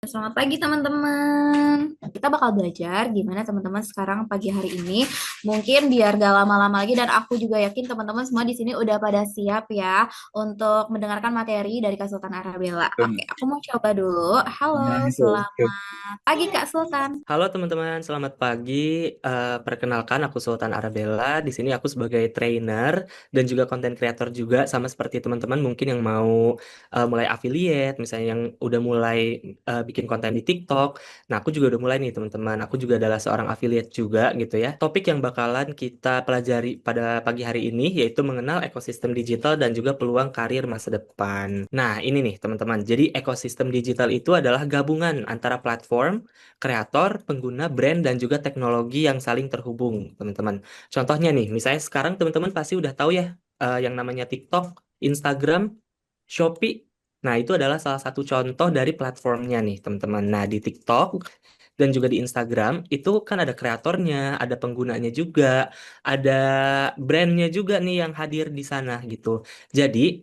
Selamat pagi teman-teman. Kita bakal belajar gimana teman-teman sekarang pagi hari ini. Mungkin biar gak lama-lama lagi dan aku juga yakin teman-teman semua di sini udah pada siap ya untuk mendengarkan materi dari Kak Sultan Arabella. Oke, aku mau coba dulu. Halo, selamat pagi Kak Sultan. Halo teman-teman, selamat pagi. Perkenalkan aku Sultan Arabella. Di sini aku sebagai trainer dan juga konten kreator juga sama seperti teman-teman mungkin yang mau mulai affiliate, misalnya yang udah mulai bikin konten di TikTok. Nah, aku juga udah mulai nih teman-teman. Aku juga adalah seorang affiliate juga gitu ya. Topik yang bakalan kita pelajari pada pagi hari ini yaitu mengenal ekosistem digital dan juga peluang karir masa depan. Nah, ini nih teman-teman. Jadi ekosistem digital itu adalah gabungan antara platform kreator, pengguna, brand, dan juga teknologi yang saling terhubung, teman-teman. Contohnya nih, misalnya sekarang teman-teman pasti udah tahu ya, yang namanya TikTok, Instagram, Shopee. Nah, itu adalah salah satu contoh dari platformnya nih, teman-teman. Nah, di TikTok dan juga di Instagram, itu kan ada kreatornya, ada penggunanya juga, ada brandnya juga nih yang hadir di sana gitu. Jadi,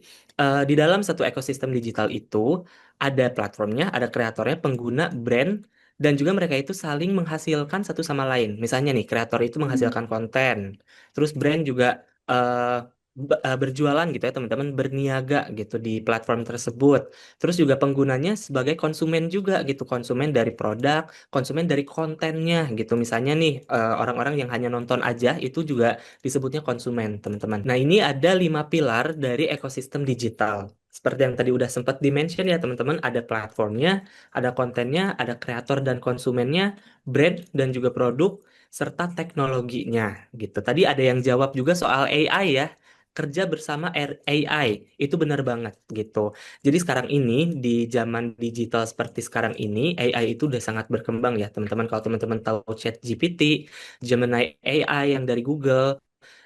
di dalam satu ekosistem digital itu, ada platformnya, ada kreatornya, pengguna, brand, dan juga mereka itu saling menghasilkan satu sama lain. Misalnya nih, kreator itu menghasilkan konten, terus brand juga eh, berjualan gitu ya teman-teman, berniaga gitu di platform tersebut. Terus juga penggunanya sebagai konsumen juga gitu, konsumen dari produk, konsumen dari kontennya gitu. Misalnya nih orang-orang yang hanya nonton aja itu juga disebutnya konsumen, teman-teman. Nah, ini ada 5 pilar dari ekosistem digital. Seperti yang tadi udah sempat di-mention ya teman-teman, ada platformnya, ada kontennya, ada kreator dan konsumennya, brand dan juga produk, serta teknologinya gitu. Tadi ada yang jawab juga soal AI ya, kerja bersama AI, itu benar banget gitu. Jadi sekarang ini di zaman digital seperti sekarang ini, AI itu udah sangat berkembang ya teman-teman. Kalau teman-teman tahu ChatGPT, Gemini AI yang dari Google,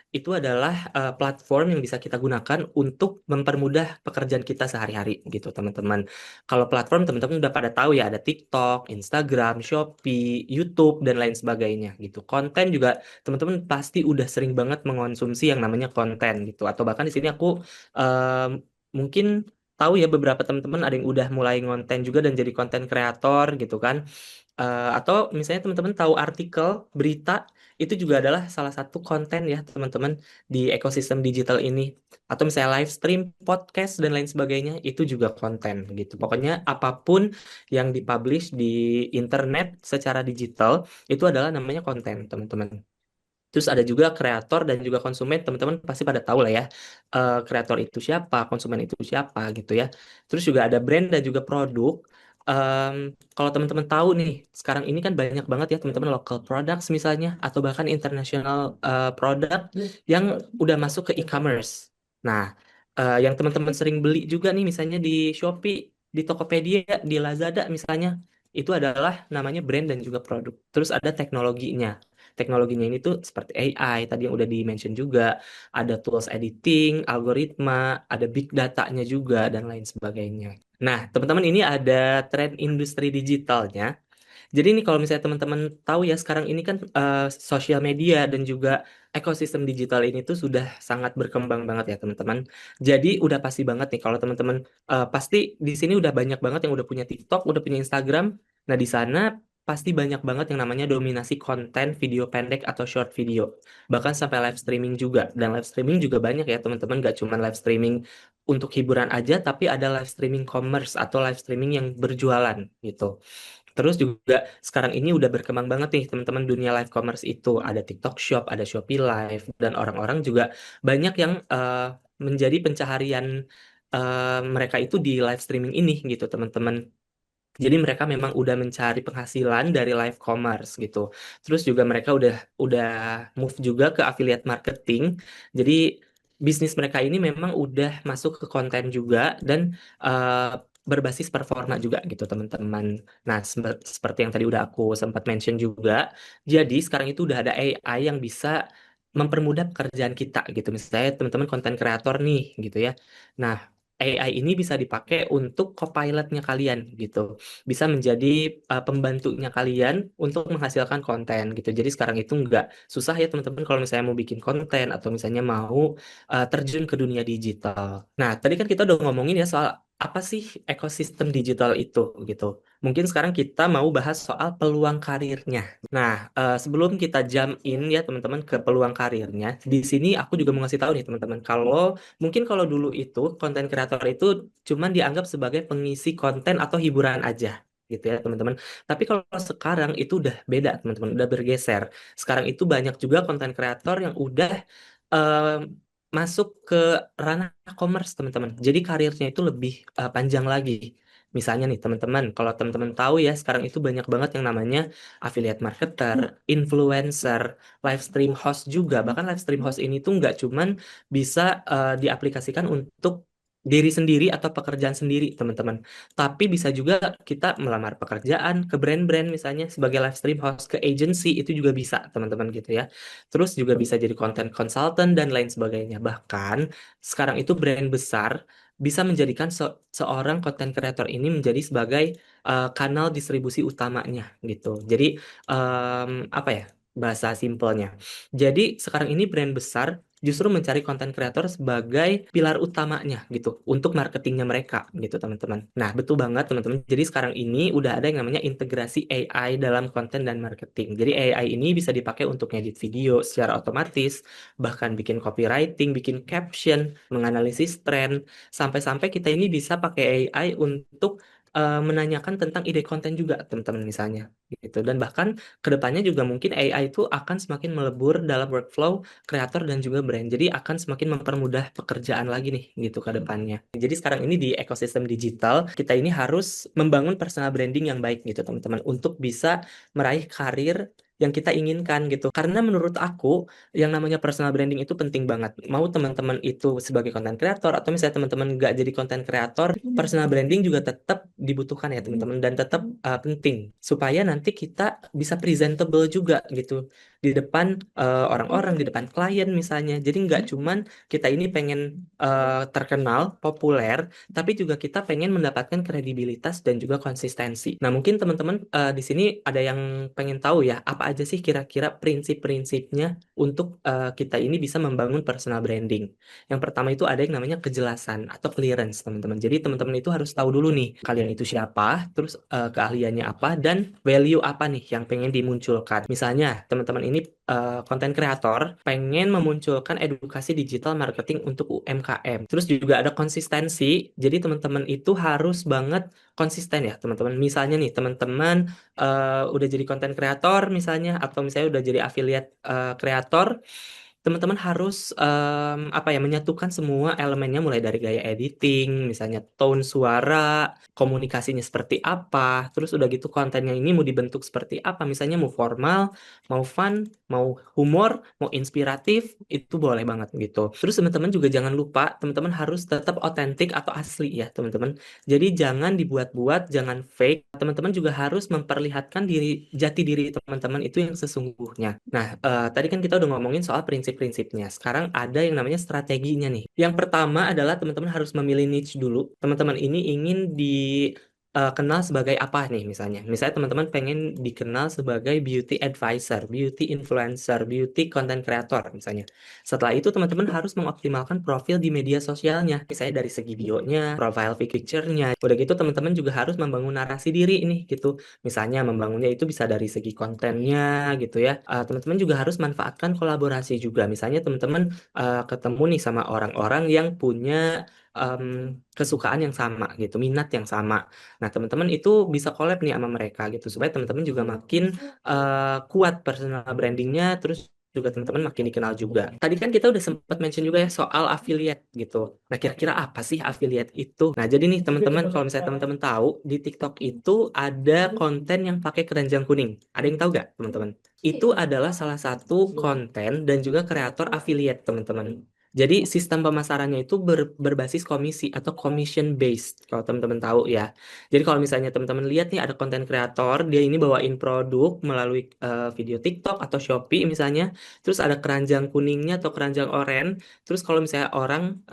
itu adalah platform yang bisa kita gunakan untuk mempermudah pekerjaan kita sehari-hari gitu teman-teman. Kalau platform teman-teman udah pada tahu ya, ada TikTok, Instagram, Shopee, YouTube dan lain sebagainya gitu. Konten juga teman-teman pasti udah sering banget mengonsumsi yang namanya konten gitu. Atau bahkan di sini aku em, mungkin tahu ya beberapa teman-teman ada yang udah mulai ngonten juga dan jadi konten kreator gitu kan. Atau misalnya teman-teman tahu artikel, berita, itu juga adalah salah satu konten ya teman-teman di ekosistem digital ini. Atau misalnya live stream, podcast, dan lain sebagainya, itu juga konten gitu. Pokoknya apapun yang dipublish di internet secara digital, itu adalah namanya konten teman-teman. Terus ada juga kreator dan juga konsumen, teman-teman pasti pada tahu lah ya, kreator itu siapa, konsumen itu siapa gitu ya. Terus juga ada brand dan juga produk. Em, Kalau teman-teman tahu nih, sekarang ini kan banyak banget ya teman-teman local products misalnya, atau bahkan international product yang udah masuk ke e-commerce. Nah, yang teman-teman sering beli juga nih misalnya di Shopee, di Tokopedia, di Lazada misalnya, itu adalah namanya brand dan juga produk. Terus ada teknologinya. Teknologinya ini tuh seperti AI, tadi yang udah di-mention juga, ada tools editing, algoritma, ada big datanya juga, dan lain sebagainya. Nah, teman-teman ini ada tren industri digitalnya. Jadi ini kalau misalnya teman-teman tahu ya, sekarang ini kan sosial media dan juga ekosistem digital ini tuh sudah sangat berkembang banget ya teman-teman. Jadi udah pasti banget nih kalau teman-teman pasti di sini udah banyak banget yang udah punya TikTok, udah punya Instagram. Nah, di sana pasti banyak banget yang namanya dominasi konten video pendek atau short video. Bahkan sampai live streaming juga. Dan live streaming juga banyak ya teman-teman, gak cuma live streaming untuk hiburan aja, tapi ada live streaming commerce atau live streaming yang berjualan gitu. Terus juga sekarang ini udah berkembang banget nih teman-teman, dunia live commerce itu. Ada TikTok Shop, ada Shopee Live, dan orang-orang juga banyak yang menjadi pencaharian mereka itu di live streaming ini gitu teman-teman. Jadi mereka memang udah mencari penghasilan dari live commerce gitu. Terus juga mereka udah move juga ke affiliate marketing. Jadi bisnis mereka ini memang udah masuk ke konten juga dan berbasis performa juga gitu teman-teman. Nah, seperti yang tadi udah aku sempat mention juga. Jadi sekarang itu udah ada AI yang bisa mempermudah pekerjaan kita gitu. Misalnya teman-teman konten kreator nih gitu ya. Nah, AI ini bisa dipakai untuk copilotnya kalian gitu, bisa menjadi pembantunya kalian untuk menghasilkan konten gitu. Jadi sekarang itu nggak susah ya teman-teman kalau misalnya mau bikin konten atau misalnya mau terjun ke dunia digital. Nah, tadi kan kita udah ngomongin ya soal apa sih ekosistem digital itu gitu. Mungkin sekarang kita mau bahas soal peluang karirnya. Nah, sebelum kita jump in ya teman-teman ke peluang karirnya, di sini aku juga mau ngasih tahu nih teman-teman, kalau dulu itu konten kreator itu cuman dianggap sebagai pengisi konten atau hiburan aja gitu ya teman-teman. Tapi kalau sekarang itu udah beda teman-teman, udah bergeser. Sekarang itu banyak juga konten kreator yang udah masuk ke ranah commerce teman-teman. Jadi karirnya itu lebih panjang lagi. Misalnya nih teman-teman, kalau teman-teman tahu ya sekarang itu banyak banget yang namanya affiliate marketer, influencer, live stream host juga. Bahkan live stream host ini tuh nggak cuman bisa diaplikasikan untuk diri sendiri atau pekerjaan sendiri teman-teman. Tapi bisa juga kita melamar pekerjaan ke brand-brand misalnya sebagai live stream host ke agency itu juga bisa teman-teman gitu ya. Terus juga bisa jadi content consultant dan lain sebagainya. Bahkan sekarang itu brand besar bisa menjadikan seorang content creator ini menjadi sebagai kanal distribusi utamanya gitu. Jadi apa ya bahasa simpelnya. Jadi sekarang ini brand besar justru mencari content creator sebagai pilar utamanya gitu untuk marketingnya mereka gitu teman-teman. Nah betul banget teman-teman. Jadi sekarang ini udah ada yang namanya integrasi AI dalam konten dan marketing. Jadi AI ini bisa dipakai untuk ngedit video secara otomatis, bahkan bikin copywriting, bikin caption, menganalisis tren, sampai-sampai kita ini bisa pakai AI untuk menanyakan tentang ide konten juga teman-teman misalnya gitu. Dan bahkan kedepannya juga mungkin AI itu akan semakin melebur dalam workflow kreator dan juga brand. Jadi akan semakin mempermudah pekerjaan lagi nih gitu ke depannya. Jadi sekarang ini di ekosistem digital kita ini harus membangun personal branding yang baik gitu teman-teman untuk bisa meraih karir yang kita inginkan gitu. Karena menurut aku yang namanya personal branding itu penting banget. Mau teman-teman itu sebagai content creator atau misalnya teman-teman nggak jadi content creator, personal branding juga tetap dibutuhkan ya teman-teman dan tetap penting supaya nanti kita bisa presentable juga gitu di depan orang-orang, di depan klien misalnya. Jadi nggak cuman kita ini pengen terkenal, populer, tapi juga kita pengen mendapatkan kredibilitas dan juga konsistensi. Nah, mungkin teman-teman di sini ada yang pengen tahu ya, apa aja sih kira-kira prinsip-prinsipnya untuk kita ini bisa membangun personal branding. Yang pertama itu ada yang namanya kejelasan atau clearance, teman-teman. Jadi teman-teman itu harus tahu dulu nih, kalian itu siapa, terus keahliannya apa, dan value apa nih yang pengen dimunculkan. Misalnya, teman-teman ini konten kreator pengen memunculkan edukasi digital marketing untuk UMKM. Terus juga ada konsistensi. Jadi teman-teman itu harus banget konsisten ya, teman-teman. Misalnya nih, teman-teman udah jadi konten kreator misalnya atau misalnya udah jadi affiliate kreator, teman-teman harus apa ya menyatukan semua elemennya mulai dari gaya editing, misalnya tone suara, komunikasinya seperti apa, terus udah gitu kontennya ini mau dibentuk seperti apa, misalnya mau formal, mau fun, mau humor, mau inspiratif, itu boleh banget gitu. Terus teman-teman juga jangan lupa, teman-teman harus tetap otentik atau asli ya, teman-teman. Jadi jangan dibuat-buat, jangan fake. Teman-teman juga harus memperlihatkan jati diri teman-teman itu yang sesungguhnya. Nah, tadi kan kita udah ngomongin soal prinsip-prinsipnya. Sekarang ada yang namanya strateginya nih. Yang pertama adalah teman-teman harus memilih niche dulu. Teman-teman ini ingin kenal sebagai apa nih misalnya. Misalnya teman-teman pengen dikenal sebagai beauty advisor, beauty influencer, beauty content creator misalnya. Setelah itu teman-teman harus mengoptimalkan profil di media sosialnya. Misalnya dari segi bionya, profile picture-nya. Udah gitu teman-teman juga harus membangun narasi diri ini gitu. Misalnya membangunnya itu bisa dari segi kontennya gitu ya. Teman-teman juga harus manfaatkan kolaborasi juga. Misalnya teman-teman ketemu nih sama orang-orang yang punya kesukaan yang sama gitu, minat yang sama. Nah, teman-teman itu bisa collab nih sama mereka gitu supaya teman-teman juga makin kuat personal brandingnya, terus juga teman-teman makin dikenal juga. Tadi kan kita udah sempat mention juga ya soal affiliate gitu. Nah, kira-kira apa sih affiliate itu? Nah, jadi nih teman-teman, kalau misalnya teman-teman tahu di TikTok itu ada konten yang pakai keranjang kuning. Ada yang tahu gak, teman-teman? Itu adalah salah satu konten dan juga kreator affiliate, teman-teman. Jadi sistem pemasarannya itu berbasis komisi atau commission based, kalau teman-teman tahu ya. Jadi kalau misalnya teman-teman lihat nih ada konten kreator, dia ini bawain produk melalui video TikTok atau Shopee misalnya, terus ada keranjang kuningnya atau keranjang oranye, terus kalau misalnya orang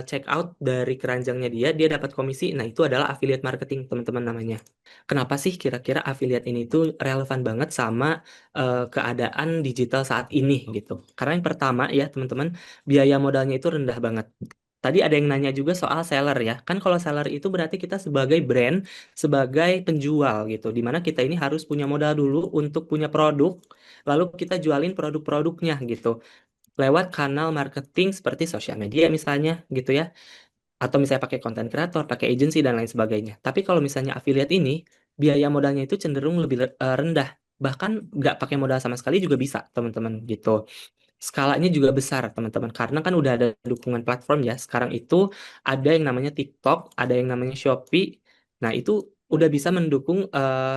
check out dari keranjangnya dia dapat komisi. Nah, itu adalah affiliate marketing, teman-teman namanya. Kenapa sih kira-kira affiliate ini tuh relevan banget sama keadaan digital saat ini gitu? Karena yang pertama ya, teman-teman, biaya modalnya itu rendah banget. tadi ada yang nanya juga soal seller ya. Kan kalau seller itu berarti kita sebagai brand, sebagai penjual gitu. Dimana kita ini harus punya modal dulu untuk punya produk, lalu kita jualin produk-produknya gitu. Lewat kanal marketing seperti sosial media misalnya gitu ya. Atau misalnya pakai konten kreator, pakai agency dan lain sebagainya. Tapi kalau misalnya affiliate ini, biaya modalnya itu cenderung lebih rendah. Bahkan nggak pakai modal sama sekali juga bisa, teman-teman gitu. Skalanya juga besar, teman-teman. Karena kan udah ada dukungan platform ya. Sekarang itu ada yang namanya TikTok, ada yang namanya Shopee. Nah, itu udah bisa mendukung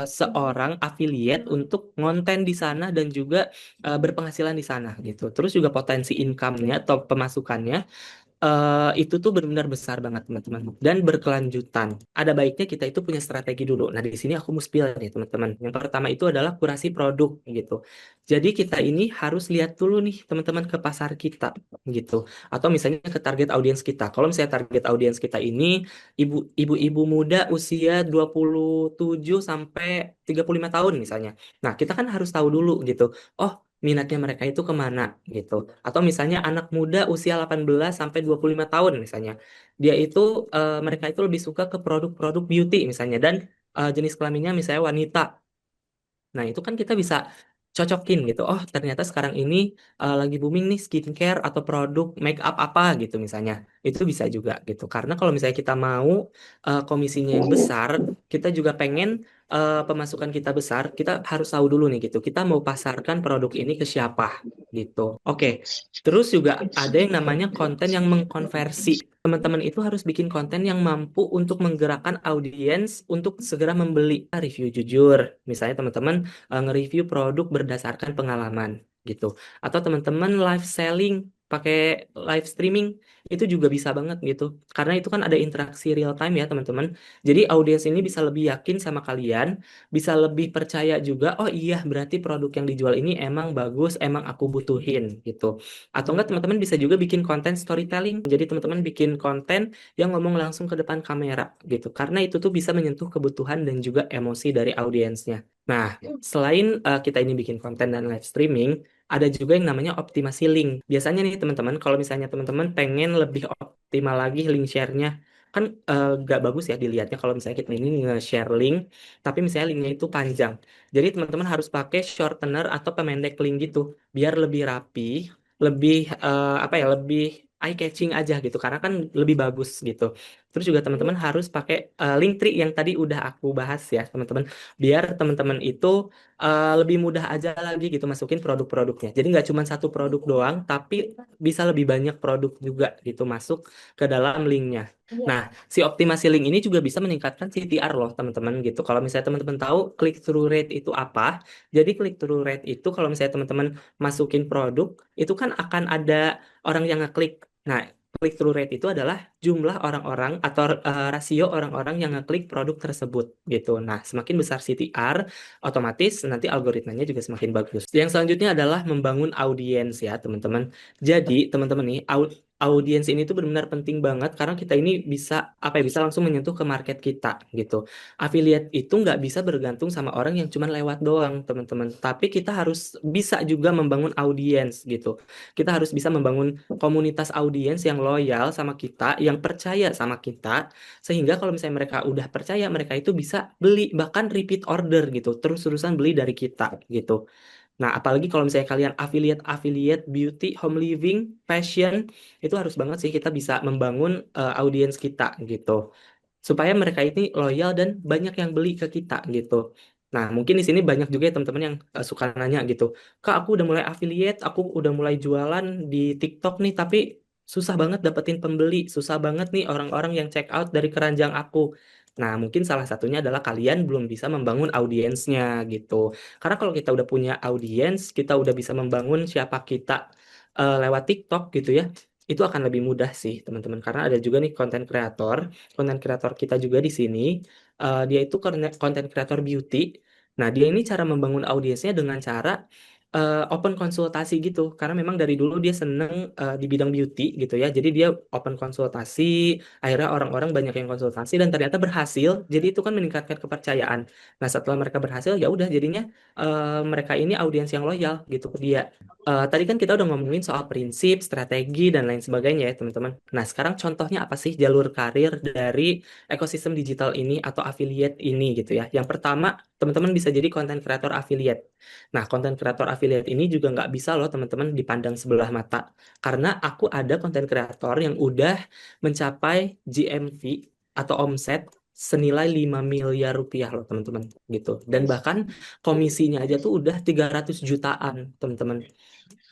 seorang affiliate untuk ngonten di sana dan juga berpenghasilan di sana gitu. Terus juga potensi income-nya atau pemasukannya itu tuh benar-benar besar banget teman-teman dan berkelanjutan. Ada baiknya kita itu punya strategi dulu. Nah di sini aku mau spill nih teman-teman. Yang pertama itu adalah kurasi produk gitu. Jadi kita ini harus lihat dulu nih teman-teman ke pasar kita gitu. Atau misalnya ke target audiens kita. Kalau misalnya target audiens kita ini ibu-ibu muda usia 27 sampai 35 tahun misalnya. Nah kita kan harus tahu dulu gitu. Oh minatnya mereka itu kemana gitu. Atau misalnya anak muda usia 18 sampai 25 tahun misalnya. Dia itu mereka itu lebih suka ke produk-produk beauty misalnya dan jenis kelaminnya misalnya wanita. Nah, itu kan kita bisa cocokin gitu. Oh, ternyata sekarang ini lagi booming nih skincare atau produk make up apa gitu misalnya. Itu bisa juga gitu. Karena kalau misalnya kita mau komisinya yang besar, kita juga pengen pemasukan kita besar, kita harus tahu dulu nih gitu. Kita mau pasarkan produk ini ke siapa gitu. Oke. Terus juga ada yang namanya konten yang mengkonversi. Teman-teman itu harus bikin konten yang mampu untuk menggerakkan audiens untuk segera membeli. Review jujur, misalnya teman-teman nge-review produk berdasarkan pengalaman gitu. Atau teman-teman live selling pakai live streaming itu juga bisa banget gitu. Karena itu kan ada interaksi real time ya teman-teman. Jadi audiens ini bisa lebih yakin sama kalian, bisa lebih percaya juga, oh iya berarti produk yang dijual ini emang bagus, emang aku butuhin gitu. Atau enggak teman-teman bisa juga bikin konten storytelling. Jadi teman-teman bikin konten yang ngomong langsung ke depan kamera gitu. Karena itu tuh bisa menyentuh kebutuhan dan juga emosi dari audiensnya. Nah, selain kita ini bikin konten dan live streaming, ada juga yang namanya optimasi link. Biasanya nih teman-teman, kalau misalnya teman-teman pengen lebih optimal lagi link share-nya, kan nggak bagus ya dilihatnya kalau misalnya kita ini nge-share link, tapi misalnya linknya itu panjang. Jadi teman-teman harus pakai shortener atau pemendek link gitu, biar lebih rapi, lebih apa ya, lebih eye catching aja gitu, karena kan lebih bagus gitu. Terus juga teman-teman harus pakai link tree yang tadi udah aku bahas ya teman-teman, biar teman-teman itu lebih mudah aja lagi gitu masukin produk-produknya. Jadi nggak cuma satu produk doang, tapi bisa lebih banyak produk juga gitu masuk ke dalam linknya. Nah, si optimasi link ini juga bisa meningkatkan CTR loh teman-teman gitu. Kalau misalnya teman-teman tahu click through rate itu apa, jadi click through rate itu kalau misalnya teman-teman masukin produk, itu kan akan ada orang yang ngeklik. Nah, click through rate itu adalah jumlah orang-orang atau rasio orang-orang yang ngeklik produk tersebut gitu. Nah, semakin besar CTR, otomatis nanti algoritmanya juga semakin bagus. Yang selanjutnya adalah membangun audiens ya, teman-teman. Jadi, teman-teman nih, audiens ini tuh benar-benar penting banget karena kita ini bisa apa ya, bisa langsung menyentuh ke market kita gitu. Affiliate itu nggak bisa bergantung sama orang yang cuma lewat doang, teman-teman. Tapi kita harus bisa juga membangun audiens gitu. Kita harus bisa membangun komunitas audiens yang loyal sama kita, yang percaya sama kita, sehingga kalau misalnya mereka udah percaya, mereka itu bisa beli, bahkan repeat order gitu, terus-terusan beli dari kita gitu. Nah, apalagi kalau misalnya kalian affiliate beauty, home living, fashion, itu harus banget sih kita bisa membangun audiens kita gitu supaya mereka ini loyal dan banyak yang beli ke kita gitu. Nah, mungkin di sini banyak juga ya teman-teman yang suka nanya gitu. Kak, aku udah mulai affiliate, aku udah mulai jualan di TikTok nih, tapi susah banget dapetin pembeli, susah banget nih orang-orang yang check out dari keranjang aku. Nah, mungkin salah satunya adalah kalian belum bisa membangun audiensnya gitu. Karena kalau kita udah punya audiens, kita udah bisa membangun siapa kita lewat TikTok gitu ya, itu akan lebih mudah sih teman-teman. Karena ada juga nih konten kreator kita juga di sini, dia itu konten kreator beauty. Nah, dia ini cara membangun audiensnya dengan cara open konsultasi gitu karena memang dari dulu dia seneng di bidang beauty gitu ya. Jadi dia open konsultasi, akhirnya orang-orang banyak yang konsultasi dan ternyata berhasil. Jadi itu kan meningkatkan kepercayaan. Nah, setelah mereka berhasil ya udah jadinya mereka ini audiens yang loyal gitu ke dia. Tadi kan kita udah ngomongin soal prinsip, strategi, dan lain sebagainya ya teman-teman. Nah, sekarang contohnya apa sih jalur karir dari ekosistem digital ini atau affiliate ini gitu ya. Yang pertama, teman-teman bisa jadi content creator affiliate. Nah, konten kreator affiliate ini juga nggak bisa loh teman-teman dipandang sebelah mata. Karena aku ada konten kreator yang udah mencapai GMV atau omset senilai 5 miliar rupiah loh teman-teman gitu. Dan bahkan komisinya aja tuh udah 300 jutaan teman-teman.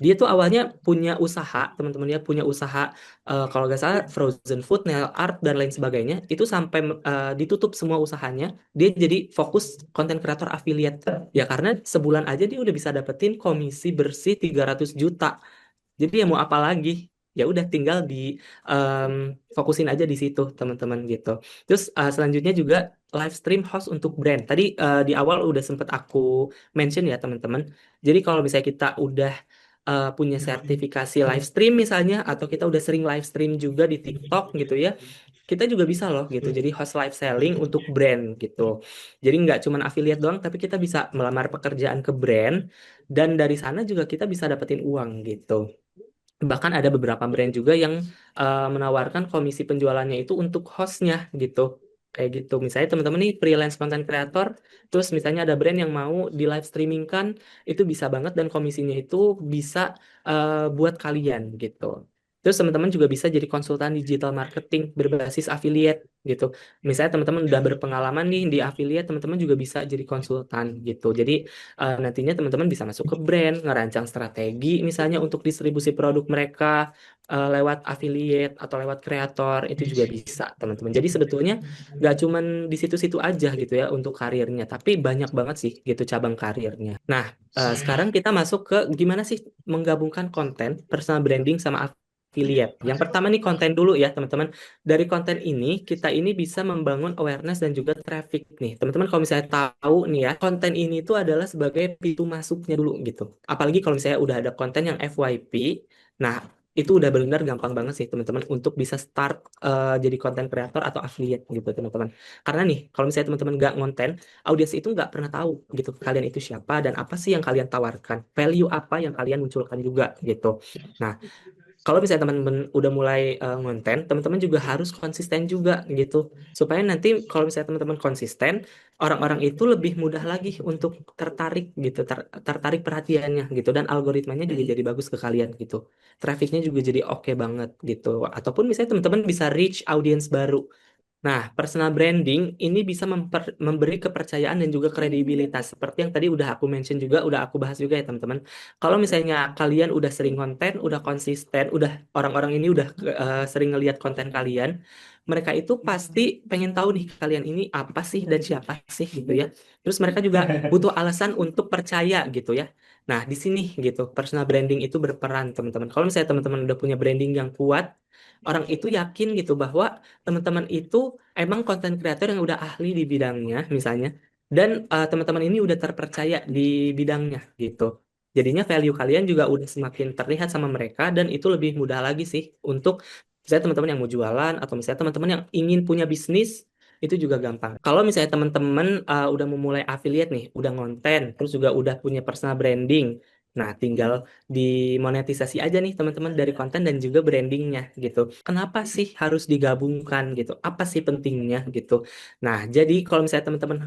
Dia tuh awalnya punya usaha, teman-teman ya punya usaha kalau nggak salah frozen food, nail art dan lain sebagainya. Itu sampai ditutup semua usahanya, dia jadi fokus konten kreator affiliate. Ya karena sebulan aja dia udah bisa dapetin komisi bersih 300 juta. Jadi ya mau apa lagi? Ya udah tinggal di em, fokusin aja di situ teman-teman gitu. Terus selanjutnya juga live stream host untuk brand. Tadi di awal udah sempet aku mention ya teman-teman. Jadi kalau misalnya kita udah punya sertifikasi live stream misalnya, atau kita udah sering live stream juga di TikTok gitu ya, kita juga bisa loh gitu. Jadi host live selling untuk brand gitu. Jadi nggak cuma affiliate doang, tapi kita bisa melamar pekerjaan ke brand dan dari sana juga kita bisa dapetin uang gitu. Bahkan ada beberapa brand juga yang menawarkan komisi penjualannya itu untuk hostnya gitu. Kayak gitu. Misalnya teman-teman nih freelance content creator, terus misalnya ada brand yang mau di live streaming kan, itu bisa banget dan komisinya itu bisa buat kalian gitu. Terus teman-teman juga bisa jadi konsultan digital marketing berbasis affiliate gitu. Misalnya teman-teman udah berpengalaman nih di affiliate, teman-teman juga bisa jadi konsultan gitu. Jadi nantinya teman-teman bisa masuk ke brand, ngerancang strategi misalnya untuk distribusi produk mereka lewat affiliate atau lewat kreator itu juga bisa teman-teman. Jadi sebetulnya nggak cuman di situ-situ aja gitu ya untuk karirnya, tapi banyak banget sih gitu cabang karirnya. Nah, sekarang kita masuk ke gimana sih menggabungkan konten, personal branding sama affiliate. Yang pertama nih konten dulu ya teman-teman. Dari konten ini kita ini bisa membangun awareness dan juga traffic nih. Teman-teman kalau misalnya tahu nih ya, konten ini itu adalah sebagai pintu masuknya dulu gitu. Apalagi kalau misalnya udah ada konten yang FYP, nah itu udah benar gampang banget sih teman-teman untuk bisa start jadi konten kreator atau affiliate gitu teman-teman. Karena nih kalau misalnya teman-teman nggak ngonten, audiens itu nggak pernah tahu gitu kalian itu siapa dan apa sih yang kalian tawarkan, value apa yang kalian munculkan juga gitu. Nah, kalau misalnya teman-teman udah mulai ngonten, teman-teman juga harus konsisten juga gitu. Supaya nanti kalau misalnya teman-teman konsisten, orang-orang itu lebih mudah lagi untuk tertarik gitu, tertarik perhatiannya gitu dan algoritmanya juga jadi bagus ke kalian gitu. Trafficnya juga jadi oke banget gitu. Ataupun misalnya teman-teman bisa reach audience baru. Nah, personal branding ini bisa memberi kepercayaan dan juga kredibilitas. Seperti yang tadi udah aku mention juga, udah aku bahas juga ya teman-teman. Kalau misalnya kalian udah sering konten, udah konsisten, udah orang-orang ini udah sering ngelihat konten kalian, mereka itu pasti pengen tahu nih kalian ini apa sih dan siapa sih gitu ya. Terus mereka juga butuh alasan untuk percaya gitu ya. Nah, di sini gitu, personal branding itu berperan teman-teman. Kalau misalnya teman-teman udah punya branding yang kuat, orang itu yakin gitu bahwa teman-teman itu emang konten kreator yang udah ahli di bidangnya misalnya dan teman-teman ini udah terpercaya di bidangnya gitu. Jadinya value kalian juga udah semakin terlihat sama mereka dan itu lebih mudah lagi sih untuk misalnya teman-teman yang mau jualan atau misalnya teman-teman yang ingin punya bisnis itu juga gampang. Kalau misalnya teman-teman udah memulai affiliate nih, udah ngonten, terus juga udah punya personal branding. Nah, tinggal dimonetisasi aja nih teman-teman dari konten dan juga brandingnya gitu. Kenapa sih harus digabungkan gitu? Apa sih pentingnya gitu? Nah, jadi kalau misalnya teman-teman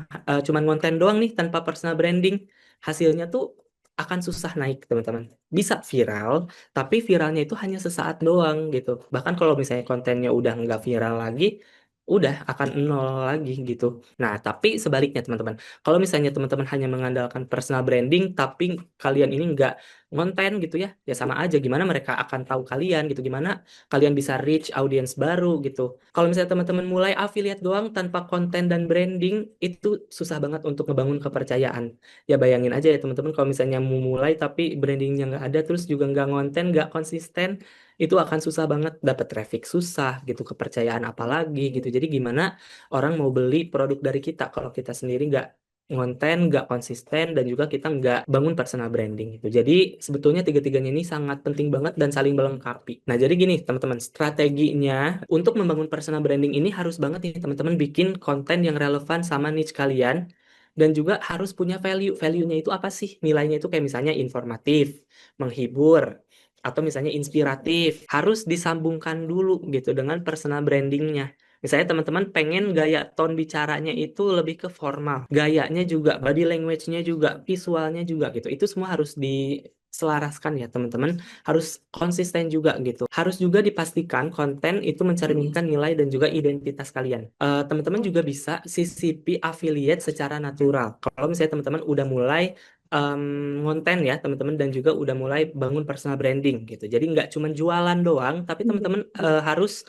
cuman konten doang nih tanpa personal branding, hasilnya tuh akan susah naik teman-teman. Bisa viral, tapi viralnya itu hanya sesaat doang gitu. Bahkan kalau misalnya kontennya udah nggak viral lagi, udah akan nol lagi gitu. Nah, tapi sebaliknya teman-teman. Kalau misalnya teman-teman hanya mengandalkan personal branding, tapi kalian ini nggak ngonten gitu ya, ya sama aja. Gimana mereka akan tahu kalian gitu, gimana kalian bisa reach audience baru gitu. Kalau misalnya teman-teman mulai affiliate doang tanpa konten dan branding, itu susah banget untuk ngebangun kepercayaan. Ya bayangin aja ya teman-teman kalau misalnya mau mulai tapi brandingnya nggak ada, terus juga nggak ngonten, nggak konsisten, itu akan susah banget dapat traffic susah gitu, kepercayaan apalagi gitu. Jadi gimana orang mau beli produk dari kita kalau kita sendiri nggak ngonten, nggak konsisten, dan juga kita nggak bangun personal branding gitu. Jadi sebetulnya tiga-tiganya ini sangat penting banget dan saling melengkapi. Nah, jadi gini teman-teman, strateginya untuk membangun personal branding ini harus banget nih teman-teman bikin konten yang relevan sama niche kalian dan juga harus punya value. Value-nya itu apa sih? Nilainya itu kayak misalnya informatif, menghibur, atau misalnya inspiratif. Harus disambungkan dulu gitu dengan personal brandingnya. Misalnya teman-teman pengen gaya tone bicaranya itu lebih ke formal, gayanya juga, body language-nya juga, visualnya juga gitu. Itu semua harus diselaraskan ya teman-teman, harus konsisten juga gitu. Harus juga dipastikan konten itu mencerminkan nilai dan juga identitas kalian. Teman-teman juga bisa sisipi affiliate secara natural. Kalau misalnya teman-teman udah mulai em, ngonten ya teman-teman dan juga udah mulai bangun personal branding gitu. Jadi nggak cuma jualan doang, tapi teman-teman harus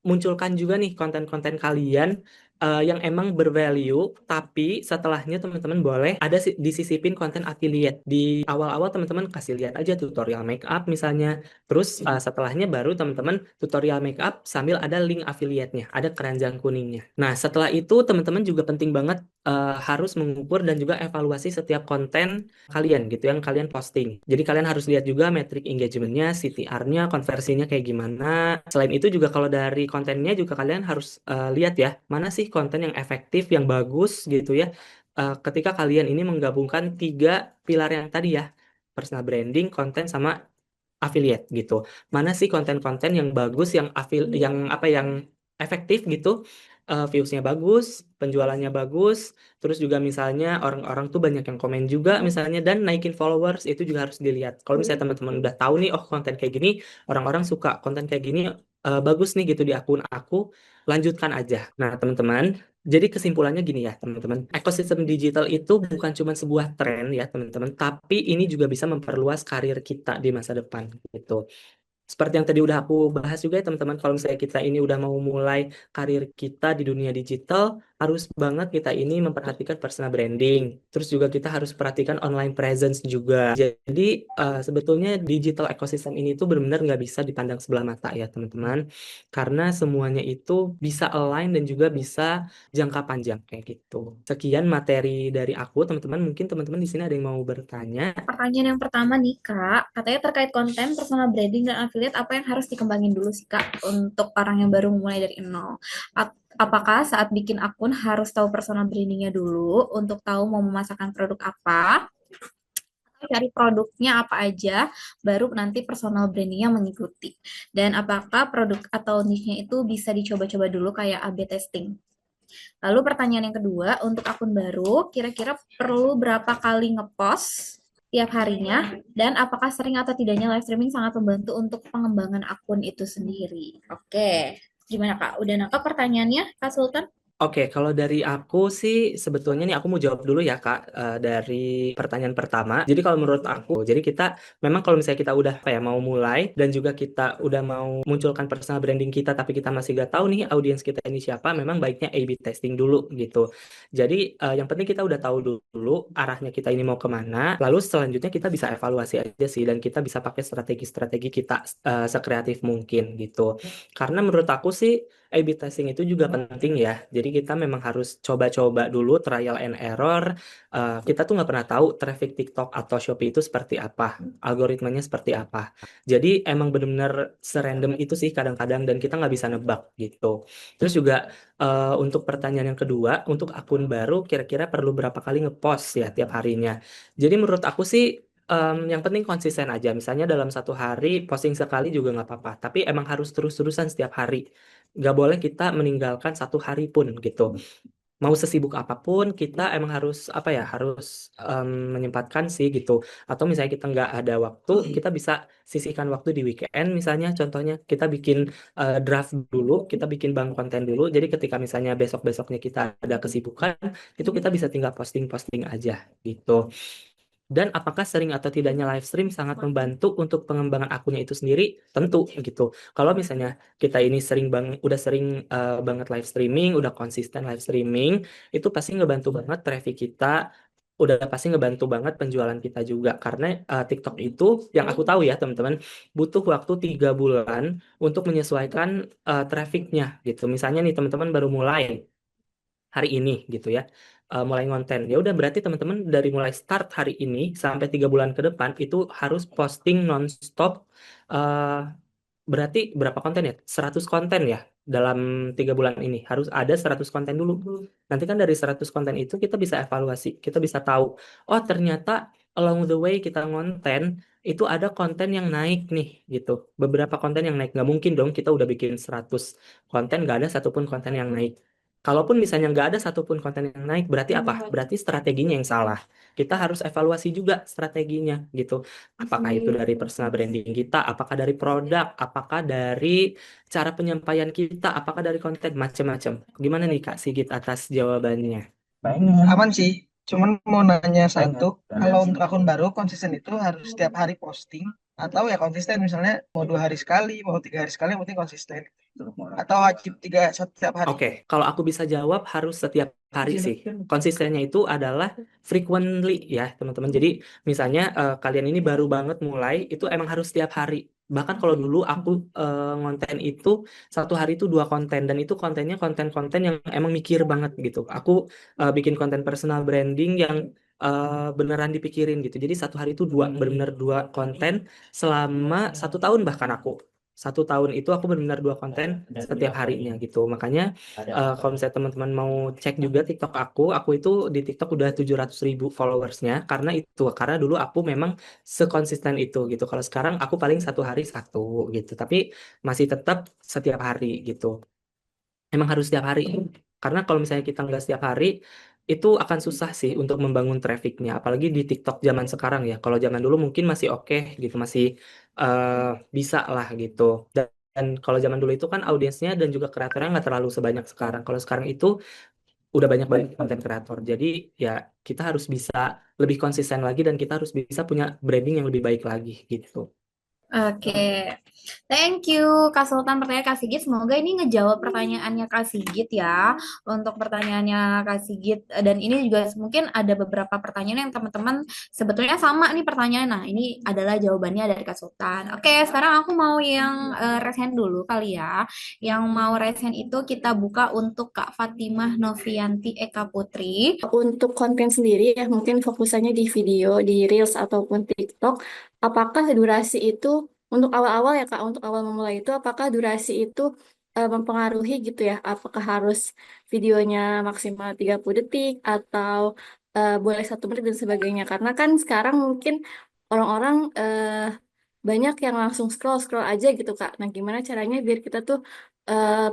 munculkan juga nih konten-konten kalian yang emang bervalue, tapi setelahnya teman-teman boleh ada disisipin konten affiliate. Di awal-awal teman-teman kasih lihat aja tutorial make up misalnya, terus setelahnya baru teman-teman tutorial make up sambil ada link affiliate-nya, ada keranjang kuningnya. Nah, setelah itu teman-teman juga penting banget harus mengukur dan juga evaluasi setiap konten kalian gitu yang kalian posting. Jadi kalian harus lihat juga metrik engagementnya, CTR-nya, konversinya kayak gimana. Selain itu juga kalau dari kontennya juga kalian harus lihat ya, mana sih konten yang efektif, yang bagus gitu ya. Ketika kalian ini menggabungkan tiga pilar yang tadi ya, personal branding, konten sama affiliate gitu. Mana sih konten-konten yang bagus, yang apa yang efektif gitu, viewsnya bagus, penjualannya bagus, terus juga misalnya orang-orang tuh banyak yang komen juga misalnya dan naikin followers itu juga harus dilihat. Kalau misalnya teman-teman udah tahu nih, oh konten kayak gini, orang-orang suka konten kayak gini, bagus nih gitu di akun aku, lanjutkan aja. Nah, teman-teman, jadi kesimpulannya gini ya, teman-teman. Ekosistem digital itu bukan cuma sebuah tren ya, teman-teman, tapi ini juga bisa memperluas karir kita di masa depan gitu. Seperti yang tadi udah aku bahas juga ya teman-teman, kalau misalnya kita ini udah mau mulai karir kita di dunia digital, harus banget kita ini memperhatikan personal branding. Terus juga kita harus perhatikan online presence juga. Jadi sebetulnya digital ecosystem ini tuh benar-benar nggak bisa dipandang sebelah mata ya teman-teman. Karena semuanya itu bisa align dan juga bisa jangka panjang kayak gitu. Sekian materi dari aku teman-teman. Mungkin teman-teman di sini ada yang mau bertanya. Pertanyaan yang pertama nih Kak, katanya terkait konten, personal branding, dan affiliate, apa yang harus dikembangin dulu sih Kak untuk orang yang baru mulai dari nol? Apakah saat bikin akun harus tahu personal brandingnya dulu untuk tahu mau memasarkan produk apa? Atau cari produknya apa aja, baru nanti personal brandingnya mengikuti. Dan apakah produk atau niche-nya itu bisa dicoba-coba dulu kayak A/B testing? Lalu pertanyaan yang kedua, untuk akun baru, kira-kira perlu berapa kali ngepost tiap harinya, dan apakah sering atau tidaknya live streaming sangat membantu untuk pengembangan akun itu sendiri. Oke, gimana Kak? Udah nangkap pertanyaannya, Kak Sultan? Oke, kalau dari aku sih sebetulnya nih aku mau jawab dulu ya Kak, dari pertanyaan pertama. Jadi kalau menurut aku, jadi kita memang kalau misalnya kita udah apa ya mau mulai dan juga kita udah mau munculkan personal branding kita tapi kita masih gak tahu nih audiens kita ini siapa, memang baiknya A/B testing dulu gitu. Jadi yang penting kita udah tahu dulu arahnya kita ini mau kemana, lalu selanjutnya kita bisa evaluasi aja sih dan kita bisa pakai strategi-strategi kita sekreatif mungkin gitu. Karena menurut aku sih A/B testing itu juga penting ya. Jadi kita memang harus coba-coba dulu, trial and error. Kita tuh nggak pernah tahu traffic TikTok atau Shopee itu seperti apa, algoritmanya seperti apa. Jadi emang benar-benar serandom itu sih kadang-kadang dan kita nggak bisa nebak gitu. Terus juga untuk pertanyaan yang kedua, untuk akun baru kira-kira perlu berapa kali ngepost ya tiap harinya. Jadi menurut aku sih yang penting konsisten aja. Misalnya dalam satu hari posting sekali juga nggak apa-apa. Tapi emang harus terus-terusan setiap hari. Nggak boleh kita meninggalkan satu hari pun gitu. Mau sesibuk apapun kita emang harus apa ya harus menyempatkan sih gitu. Atau misalnya kita nggak ada waktu, kita bisa sisihkan waktu di weekend. Misalnya contohnya kita bikin draft dulu, kita bikin bank konten dulu. Jadi ketika misalnya besok-besoknya kita ada kesibukan, itu kita bisa tinggal posting-posting aja gitu. Dan apakah sering atau tidaknya live stream sangat membantu untuk pengembangan akunnya itu sendiri? Tentu gitu. Kalau misalnya kita ini udah sering banget live streaming, udah konsisten live streaming, itu pasti ngebantu banget traffic kita, udah pasti ngebantu banget penjualan kita juga. Karena TikTok itu yang aku tahu ya teman-teman, butuh waktu 3 bulan untuk menyesuaikan trafficnya gitu. Misalnya nih teman-teman baru mulai hari ini gitu ya. mulai ngonten. Ya udah berarti teman-teman dari mulai start hari ini sampai 3 bulan ke depan itu harus posting nonstop. eh Berarti berapa konten ya? 100 konten ya dalam 3 bulan ini. Harus ada 100 konten dulu. Nanti kan dari 100 konten itu kita bisa evaluasi. Kita bisa tahu, oh ternyata along the way kita ngonten, itu ada konten yang naik nih gitu. Beberapa konten yang naik. Nggak mungkin dong kita udah bikin 100 konten, nggak ada satupun konten yang naik. Kalaupun misalnya nggak ada satupun konten yang naik, berarti apa? Berarti strateginya yang salah. Kita harus evaluasi juga strateginya gitu. Apakah itu dari personal branding kita, apakah dari produk, apakah dari cara penyampaian kita, apakah dari konten, macam-macam. Gimana nih Kak Sigit atas jawabannya? Aman sih. Cuman mau nanya satu, kalau untuk akun baru konsisten itu harus setiap hari posting atau ya konsisten misalnya mau 2 hari sekali, mau 3 hari sekali, yang penting konsisten. Atau wajib setiap hari. Oke, kalau aku bisa jawab harus setiap hari sih. Konsistennya itu adalah frequently ya, teman-teman. Jadi misalnya kalian ini baru banget mulai, itu emang harus setiap hari. Bahkan kalau dulu aku ngonten itu 1 hari itu 2 konten dan itu kontennya konten-konten yang emang mikir banget gitu. Aku bikin konten personal branding yang beneran dipikirin gitu. Jadi 1 hari itu bener-bener 2 konten selama 1 tahun bahkan aku. 1 tahun itu aku benar-benar 2 konten setiap harinya gitu. Makanya kalau misalnya teman-teman mau cek juga TikTok aku itu di TikTok udah 700.000 followersnya karena dulu aku memang sekonsisten itu gitu. Kalau sekarang aku paling 1 hari satu gitu, tapi masih tetap setiap hari gitu. Emang harus setiap hari. Karena kalau misalnya kita nggak setiap hari, itu akan susah sih untuk membangun trafficnya. Apalagi di TikTok zaman sekarang ya. Kalau zaman dulu mungkin masih oke gitu, masih eh, bisa lah gitu. Dan kalau zaman dulu itu kan audiensnya dan juga kreatornya nggak terlalu sebanyak sekarang. Kalau sekarang itu udah banyak banget konten kreator. Jadi ya kita harus bisa lebih konsisten lagi dan kita harus bisa punya branding yang lebih baik lagi gitu. Oke, thank you Kak Sultan pertanyaan Kak Sigit. Semoga ini ngejawab pertanyaannya Kak Sigit ya. Untuk pertanyaannya Kak Sigit dan ini juga mungkin ada beberapa pertanyaan yang teman-teman sebetulnya sama nih pertanyaan. Nah, ini adalah jawabannya dari Kak Sultan. Oke, sekarang aku mau yang raise hand dulu kali ya. Yang mau raise hand itu kita buka untuk Kak Fatimah Novianti Eka Putri. Untuk konten sendiri ya mungkin fokusannya di video, di Reels ataupun TikTok. Apakah durasi itu untuk awal-awal ya Kak, untuk awal memulai itu apakah durasi itu mempengaruhi gitu ya? Apakah harus videonya maksimal 30 detik atau boleh 1 menit dan sebagainya? Karena kan sekarang mungkin orang-orang banyak yang langsung scroll-scroll aja gitu Kak. Nah, gimana caranya biar kita tuh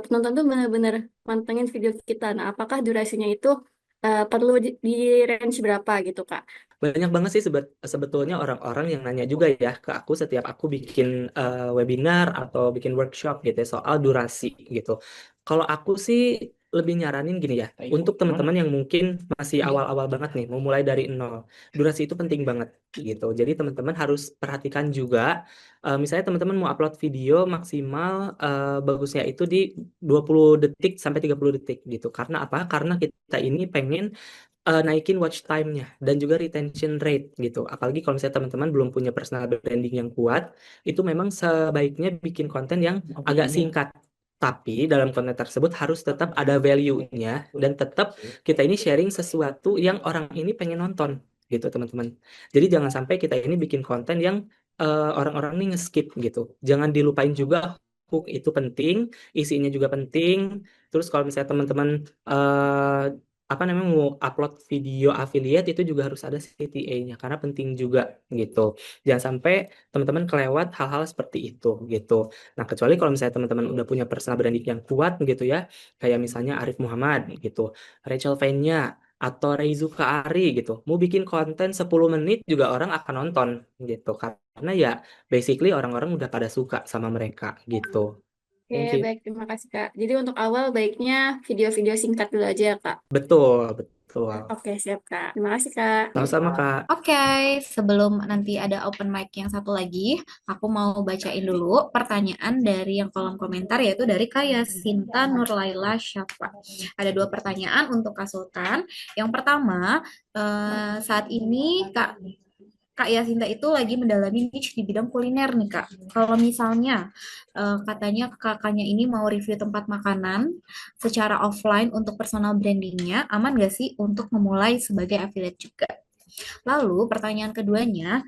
penonton tuh benar-benar mantengin video kita. Nah, apakah durasinya itu perlu di range berapa gitu Kak? Banyak banget sih sebetulnya orang-orang yang nanya juga ya ke aku setiap aku bikin webinar atau bikin workshop gitu ya soal durasi gitu. Kalau aku sih lebih nyaranin gini ya, untuk teman-teman yang mungkin masih awal-awal banget nih, mau mulai dari nol, durasi itu penting banget gitu. Jadi teman-teman harus perhatikan juga, misalnya teman-teman mau upload video maksimal bagusnya itu di 20 detik sampai 30 detik gitu. Karena apa? Karena kita ini pengen naikin watch time-nya dan juga retention rate gitu. Apalagi kalau misalnya teman-teman belum punya personal branding yang kuat, itu memang sebaiknya bikin konten yang agak singkat. Tapi dalam konten tersebut harus tetap ada value-nya dan tetap kita ini sharing sesuatu yang orang ini pengen nonton gitu, teman-teman. Jadi jangan sampai kita ini bikin konten yang orang-orang ini nge-skip gitu. Jangan dilupain juga hook itu penting, isinya juga penting. Terus kalau misalnya teman-teman apa namanya mau upload video affiliate itu juga harus ada CTA-nya karena penting juga gitu. Jangan sampai teman-teman kelewat hal-hal seperti itu gitu. Nah, kecuali kalau misalnya teman-teman udah punya personal branding yang kuat gitu ya, kayak misalnya Arif Muhammad gitu, Rachel Fenya atau Reizuka Ari gitu. Mau bikin konten 10 menit juga orang akan nonton gitu karena ya basically orang-orang udah pada suka sama mereka gitu. Oke, Thank you. baik, terima kasih Kak. Jadi untuk awal baiknya video-video singkat dulu aja ya Kak. Betul, betul. Oke, siap Kak. Terima kasih Kak. Sama-sama, Kak. Oke, sebelum nanti ada open mic yang satu lagi, aku mau bacain dulu pertanyaan dari yang kolom komentar yaitu dari Kaya Sinta Nurlaila Syafa. Ada 2 pertanyaan untuk Kak Sultan. Yang pertama, saat ini Kak Kak Yasinta itu lagi mendalami niche di bidang kuliner nih Kak. Kalau misalnya katanya kakaknya ini mau review tempat makanan secara offline untuk personal brandingnya, aman gak sih untuk memulai sebagai affiliate juga? Lalu pertanyaan keduanya,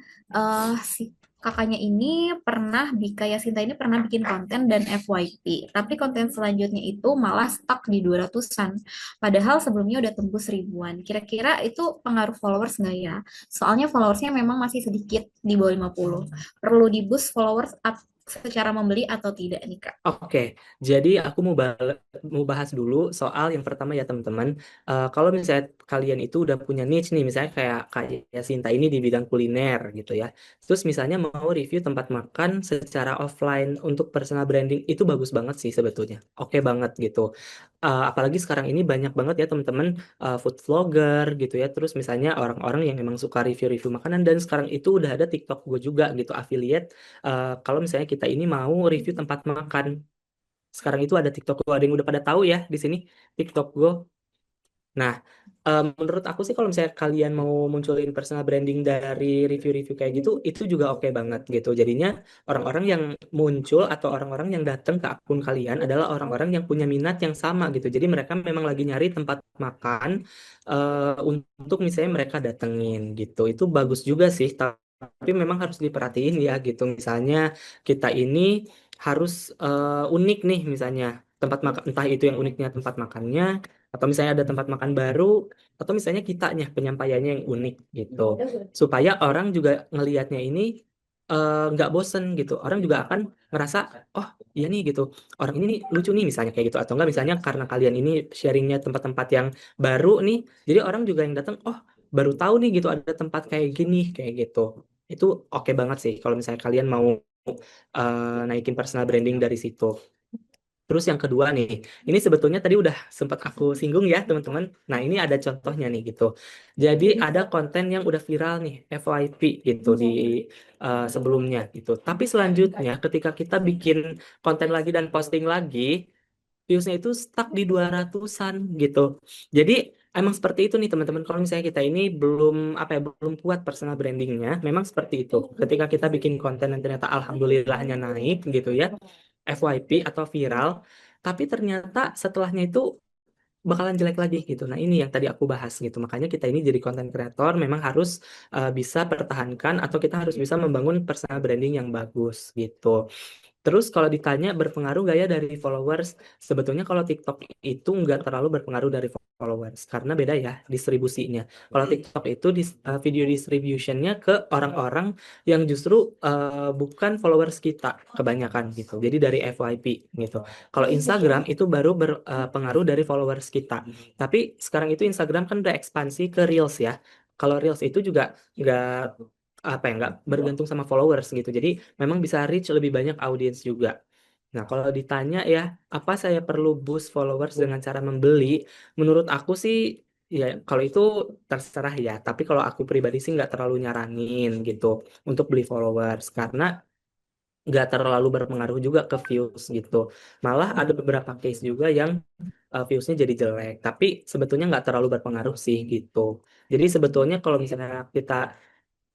si kakaknya ini pernah, Bika Yasinta ini pernah bikin konten dan FYP, tapi konten selanjutnya itu malah stuck di 200-an. Padahal sebelumnya udah tembus ribuan. Kira-kira itu pengaruh followers nggak ya? Soalnya followersnya memang masih sedikit di bawah 50. Perlu di boost followers secara membeli atau tidak nih Kak? Oke, jadi aku mau bahas dulu soal yang pertama ya teman-teman. Kalau misalnya kalian itu udah punya niche nih, misalnya kayak Sinta ini di bidang kuliner gitu ya. Terus misalnya mau review tempat makan secara offline untuk personal branding, itu bagus banget sih sebetulnya. Oke banget gitu. Apalagi sekarang ini banyak banget ya teman-teman food vlogger gitu ya. Terus misalnya orang-orang yang memang suka review-review makanan, dan sekarang itu udah ada TikTok gue juga gitu affiliate. Kalau misalnya kita ini mau review tempat makan, sekarang itu ada TikTok Go. Ada yang udah pada tahu ya di sini TikTok Go. Nah, menurut aku sih kalau misalnya kalian mau munculin personal branding dari review-review kayak gitu, itu juga oke banget gitu. Jadinya orang-orang yang muncul atau orang-orang yang datang ke akun kalian adalah orang-orang yang punya minat yang sama gitu. Jadi mereka memang lagi nyari tempat makan untuk misalnya mereka datengin gitu. Itu bagus juga sih, tapi memang harus diperhatiin ya gitu. Misalnya kita ini harus unik nih misalnya tempat makan, entah itu yang uniknya tempat makannya, atau misalnya ada tempat makan baru, atau misalnya kitanya penyampaiannya yang unik gitu, supaya orang juga ngelihatnya ini nggak bosen gitu. Orang juga akan ngerasa, oh iya nih gitu, orang ini nih lucu nih misalnya kayak gitu. Atau enggak misalnya karena kalian ini sharingnya tempat-tempat yang baru nih, jadi orang juga yang datang, oh baru tahu nih gitu ada tempat kayak gini kayak gitu. Itu oke banget sih kalau misalnya kalian mau naikin personal branding dari situ. Terus yang kedua nih, ini sebetulnya tadi udah sempat aku singgung ya teman-teman. Nah ini ada contohnya nih gitu. Jadi ada konten yang udah viral nih, FYP gitu di sebelumnya gitu. Tapi selanjutnya ketika kita bikin konten lagi dan posting lagi, viewsnya itu stuck di 200-an gitu. Jadi emang seperti itu nih teman-teman. Kalau misalnya kita ini belum apa ya, belum kuat personal brandingnya, memang seperti itu. Ketika kita bikin konten dan ternyata alhamdulillahnya naik gitu ya, FYP atau viral, tapi ternyata setelahnya itu bakalan jelek lagi gitu. Nah, ini yang tadi aku bahas gitu. Makanya kita ini jadi konten kreator memang harus bisa pertahankan atau kita harus bisa membangun personal branding yang bagus gitu. Terus kalau ditanya berpengaruh gak ya dari followers, sebetulnya kalau TikTok itu nggak terlalu berpengaruh dari followers karena beda ya distribusinya. Kalau TikTok itu video distributionnya ke orang-orang yang justru bukan followers kita kebanyakan gitu. Jadi dari FYP gitu. Kalau Instagram itu baru berpengaruh dari followers kita. Tapi sekarang itu Instagram kan udah ekspansi ke Reels ya. Kalau Reels itu juga nggak apa ya, nggak bergantung sama followers gitu. Jadi memang bisa reach lebih banyak audiens juga. Nah, kalau ditanya ya, apa saya perlu boost followers dengan cara membeli? Menurut aku sih, ya kalau itu terserah ya. Tapi kalau aku pribadi sih nggak terlalu nyaranin gitu untuk beli followers. Karena nggak terlalu berpengaruh juga ke views gitu. Malah ada beberapa case juga yang viewsnya jadi jelek. Tapi sebetulnya nggak terlalu berpengaruh sih gitu. Jadi sebetulnya kalau misalnya kita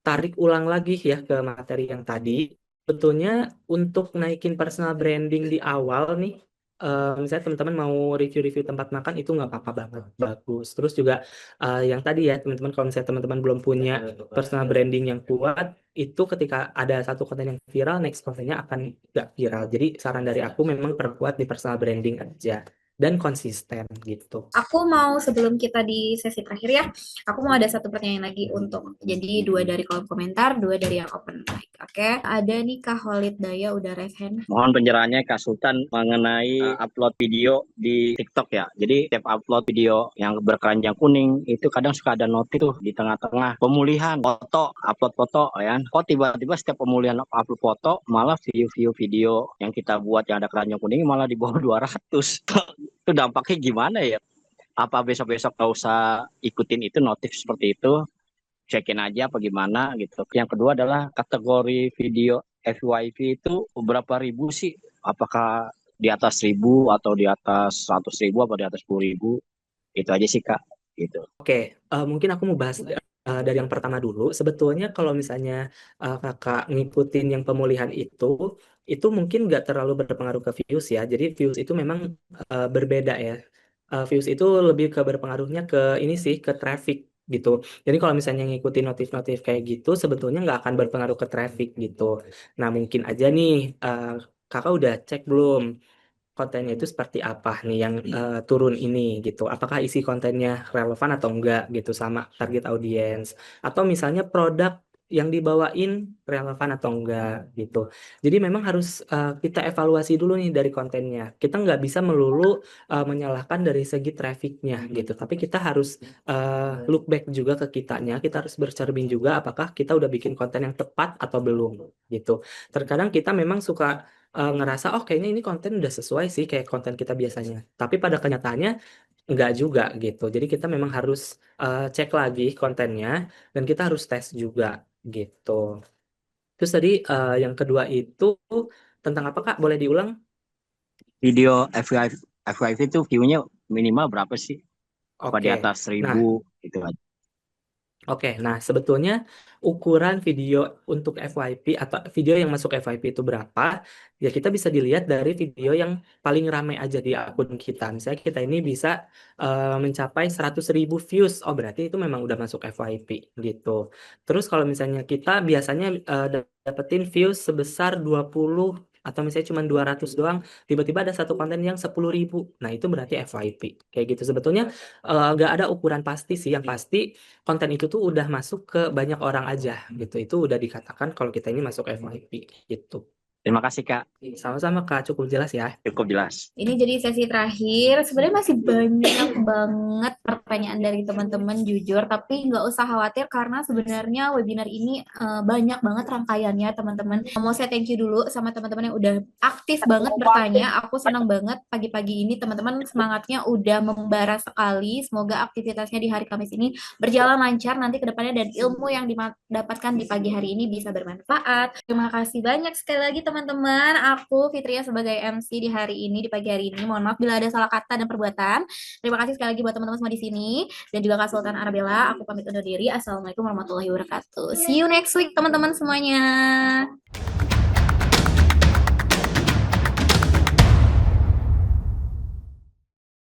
tarik ulang lagi ya ke materi yang tadi. Betulnya untuk naikin personal branding di awal nih, misalnya teman-teman mau review-review tempat makan itu nggak apa-apa banget, bagus. Terus juga yang tadi ya teman-teman, kalau misalnya teman-teman belum punya personal branding yang kuat, itu ketika ada satu konten yang viral, next kontennya akan nggak viral. Jadi saran dari aku memang perkuat di personal branding aja dan konsisten gitu. Aku mau sebelum kita di sesi terakhir ya, aku mau ada satu pertanyaan lagi untuk jadi dua dari kolom komentar, dua dari yang open mic. Oke, ada nih Kak Holid Daya udah raise hand. Mohon pencerahannya Kak Sultan mengenai upload video di TikTok ya. Jadi setiap upload video yang berkeranjang kuning itu kadang suka ada notif tuh di tengah-tengah pemulihan foto, upload foto ya. Kok tiba-tiba setiap pemulihan upload foto malah view-view video yang kita buat yang ada keranjang kuning malah di bawah 200. Itu dampaknya gimana ya? Apa besok-besok nggak usah ikutin itu notif seperti itu? Cekin aja apa gimana gitu. Yang kedua adalah kategori video FYP itu berapa ribu sih? Apakah di atas 1.000 atau di atas 100.000 atau di atas 10.000? Itu aja sih Kak. Gitu. Oke, mungkin aku mau bahas dari yang pertama dulu. Sebetulnya kalau misalnya kakak ngikutin yang pemulihan itu mungkin nggak terlalu berpengaruh ke views ya. Jadi views itu memang berbeda ya. Views itu lebih ke berpengaruhnya ke ini sih, ke traffic gitu. Jadi kalau misalnya ngikutin notif-notif kayak gitu, sebetulnya nggak akan berpengaruh ke traffic gitu. Nah mungkin aja nih kakak udah cek belum kontennya itu seperti apa nih yang turun ini gitu. Apakah isi kontennya relevan atau enggak gitu sama target audiens. Atau misalnya produk yang dibawain relevan atau enggak gitu. Jadi memang harus kita evaluasi dulu nih dari kontennya. Kita nggak bisa melulu menyalahkan dari segi trafficnya gitu. Tapi kita harus look back juga ke kitanya. Kita harus bercermin juga apakah kita udah bikin konten yang tepat atau belum gitu. Terkadang kita memang suka ngerasa oh kayaknya ini konten udah sesuai sih kayak konten kita biasanya. Tapi pada kenyataannya enggak juga gitu. Jadi kita memang harus cek lagi kontennya dan kita harus tes juga gitu. Terus tadi yang kedua itu tentang apa Kak? Boleh diulang? Video FYP itu view-nya minimal berapa sih? Apa di Oke. atas Nah, 1000 gitu aja? Oke, nah sebetulnya ukuran video untuk FYP atau video yang masuk FYP itu berapa? Ya kita bisa dilihat dari video yang paling ramai aja di akun kita. Misalnya kita ini bisa mencapai 100.000 views. Oh berarti itu memang udah masuk FYP gitu. Terus kalau misalnya kita biasanya dapetin views sebesar 20 atau misalnya cuma 200 doang, tiba-tiba ada satu konten yang 10.000. Nah itu berarti FYP. Kayak gitu. Sebetulnya nggak ada ukuran pasti sih. Yang pasti konten itu tuh udah masuk ke banyak orang aja gitu. Itu udah dikatakan kalau kita ini masuk FYP gitu. Terima kasih Kak, Sama-sama Kak, cukup jelas ya. cukup jelas. Ini jadi sesi terakhir. Sebenarnya masih banyak banget pertanyaan dari teman-teman jujur, tapi nggak usah khawatir karena sebenarnya webinar ini banyak banget rangkaiannya teman-teman. Mau saya thank you dulu sama teman-teman yang udah aktif banget bertanya. Aku senang banget pagi-pagi ini teman-teman semangatnya udah membara sekali. Semoga aktivitasnya di hari Kamis ini berjalan lancar nanti ke depannya dan ilmu yang didapatkan di pagi hari ini bisa bermanfaat. Terima kasih banyak sekali lagi teman-teman. Aku Fitria sebagai MC di hari ini, di pagi hari ini. Mohon maaf bila ada salah kata dan perbuatan. Terima kasih sekali lagi buat teman-teman semua di sini. Dan juga Kak Sultan Arabella. Aku pamit undur diri. Assalamualaikum warahmatullahi wabarakatuh. See you next week teman-teman semuanya.